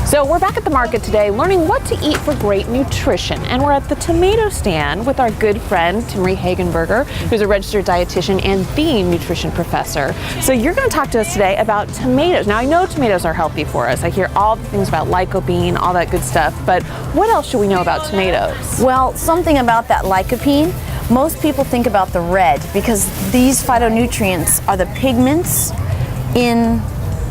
So we're back at the market today learning what to eat for great nutrition. And we're at the tomato stand with our good friend, Timmerie Hagenberger, who's a registered dietitian and the nutrition professor. So you're going to talk to us today about tomatoes. Now I know tomatoes are healthy for us. I hear all the things about lycopene, all that good stuff. But what else should we know about tomatoes? Well, something about that lycopene. Most people think about the red because these phytonutrients are the pigments in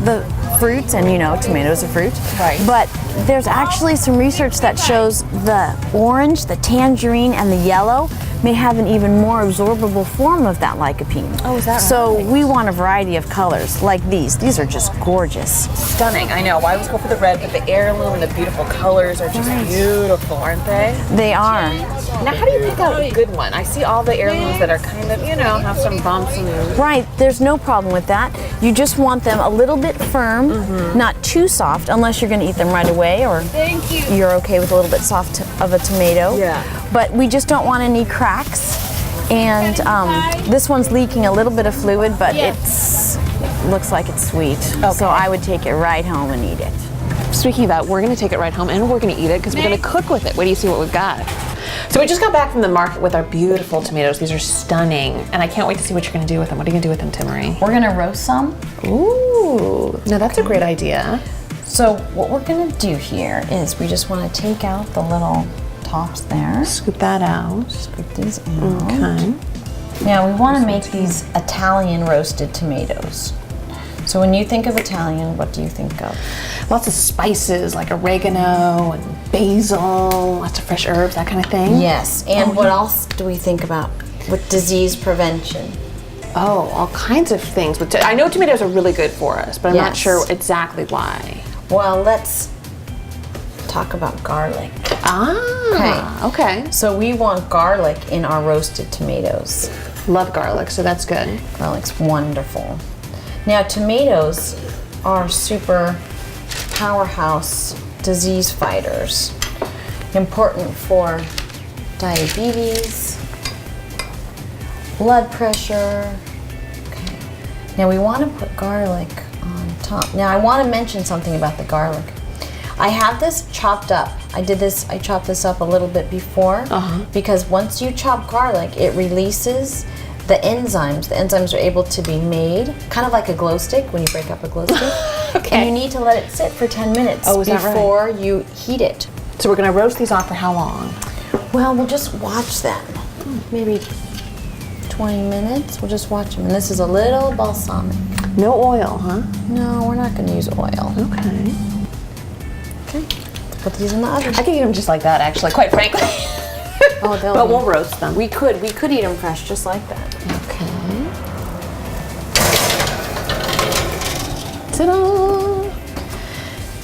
the fruits, and you know tomatoes are fruit. Right. But there's actually some research that shows the orange, the tangerine, and the yellow may have an even more absorbable form of that lycopene. Oh, is that right? So we want a variety of colors like these. These are just gorgeous. Stunning, I know. Why always go for the red, but the heirloom and the beautiful colors are just beautiful, aren't they? They are. Now, how do you pick out a good one? I see all the heirlooms that are kind of, you know, have some bumps and... Right, there's no problem with that. You just want them a little bit firm, not too soft, unless you're going to eat them right away, or you're okay with a little bit soft of a tomato. Yeah. But we just don't want any cracks. And this one's leaking a little bit of fluid, but it looks like it's sweet. Okay. So I would take it right home and eat it. Speaking of that, we're going to take it right home and we're going to eat it because we're going to cook with it. Wait till you see what we've got. So we just got back from the market with our beautiful tomatoes. These are stunning, and I can't wait to see what you're going to do with them. What are you going to do with them, Timmerie? We're going to roast some. Ooh, now that's a great idea. So what we're going to do here is we just want to take out the little tops there. Scoop that out. Scoop these out. Okay. Now we want to make these Italian roasted tomatoes. So when you think of Italian, what do you think of? Lots of spices like oregano and basil, lots of fresh herbs, that kind of thing. Yes, and what else do we think about with disease prevention? Oh, all kinds of things. I know tomatoes are really good for us, but I'm not sure exactly why. Well, let's talk about garlic. Ah, okay. So we want garlic in our roasted tomatoes. Love garlic, so that's good. Garlic's wonderful. Now, tomatoes are super powerhouse disease fighters. Important for diabetes, blood pressure. Okay. Now we want to put garlic on top. Now I want to mention something about the garlic. I have this chopped up. I chopped this up a little bit before because once you chop garlic, it releases the enzymes. The enzymes are able to be made, kind of like a glow stick when you break up a glow stick. Okay. And you need to let it sit for 10 minutes before you heat it. So we're going to roast these off for how long? Well, we'll just watch them. Maybe 20 minutes. We'll just watch them. And this is a little balsamic. No oil, huh? No, we're not going to use oil. Okay. Okay. Let's put these in the oven. I could eat them just like that, actually, quite frankly. Oh, but we'll roast them. We could eat them fresh just like that. Okay. Ta-da!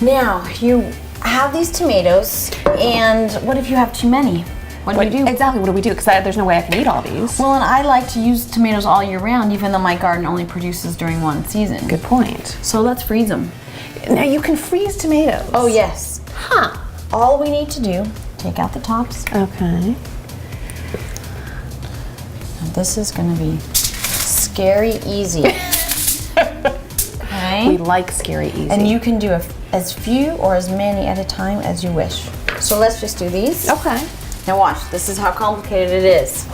Now, you have these tomatoes, and what if you have too many? What do you do? Exactly, what do we do? Because there's no way I can eat all these. Well, and I like to use tomatoes all year round, even though my garden only produces during one season. Good point. So let's freeze them. Now you can freeze tomatoes. Oh, yes. Huh. All we need to do, take out the tops. Okay. This is going to be scary easy. Okay. We like scary easy. And you can do as few or as many at a time as you wish. So let's just do these. Okay. Now watch, this is how complicated it is.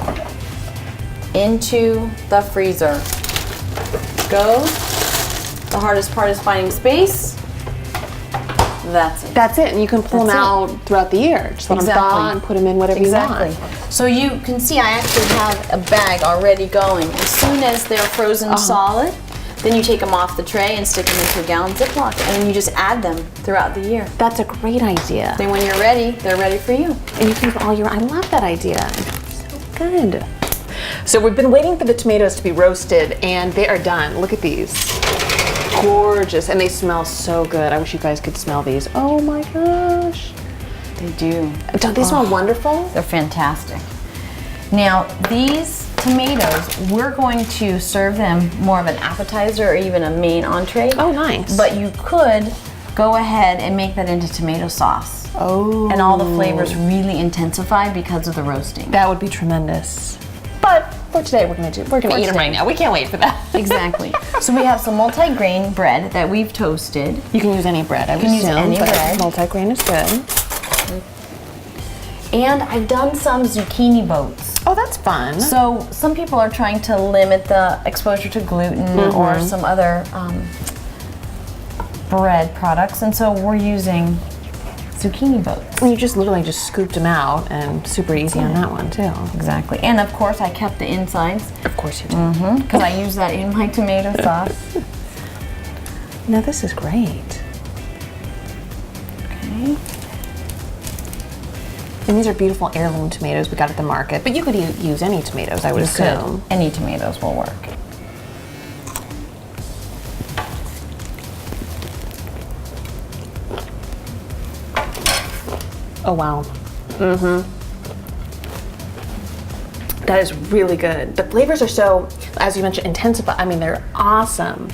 Into the freezer. Go. The hardest part is finding space. That's it. That's it, and you can pull them out throughout the year. Just let them thaw and put them in whatever you want. So you can see I actually have a bag already going. As soon as they're frozen solid, then you take them off the tray and stick them into a gallon Ziploc, and then you just add them throughout the year. That's a great idea. Then when you're ready, they're ready for you. And you can all year. I love that idea. So good. So we've been waiting for the tomatoes to be roasted, and they are done. Look at these. Gorgeous, and they smell so good. I wish you guys could smell these. Oh my gosh. They do. Don't they smell wonderful? They're fantastic. Now, these tomatoes, we're going to serve them more of an appetizer or even a main entree. Oh, nice. But you could go ahead and make that into tomato sauce. Oh. And all the flavors really intensify because of the roasting. That would be tremendous. But for today, we're gonna eat them right now. We can't wait for that. Exactly. So we have some multi-grain bread that we've toasted. You can use any bread. I would can use assume, any but bread. Multi-grain is good. And I've done some zucchini boats. Oh, that's fun. So some people are trying to limit the exposure to gluten or some other bread products, and so we're using zucchini boats. And you just literally just scooped them out, and super easy on that one too. Exactly. And of course I kept the insides. Of course you do. Because I use that in my tomato sauce. Now this is great. Okay. And these are beautiful heirloom tomatoes we got at the market, but you could use any tomatoes, I would assume. Any tomatoes will work. Oh wow. That is really good. The flavors are so, as you mentioned, intensified. I mean, they're awesome.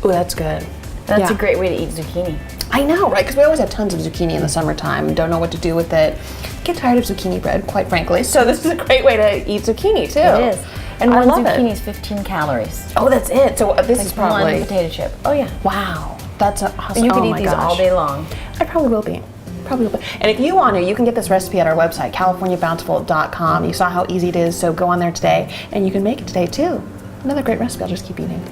Oh, that's good. That's a great way to eat zucchini. I know, right? Because we always have tons of zucchini in the summertime and don't know what to do with it. Get tired of zucchini bread, quite frankly. So this is a great way to eat zucchini too. It is. And I one love zucchini it. is 15 calories. Oh, that's it. So this is One probably potato chip. Oh yeah. wow. That's awesome. You could oh eat my these gosh. all day long. I probably will be. Probably will be. And if you want to, you can get this recipe at our website, CaliforniaBountiful.com. You saw how easy it is, so go on there today, and you can make it today too. Another great recipe. I'll just keep eating.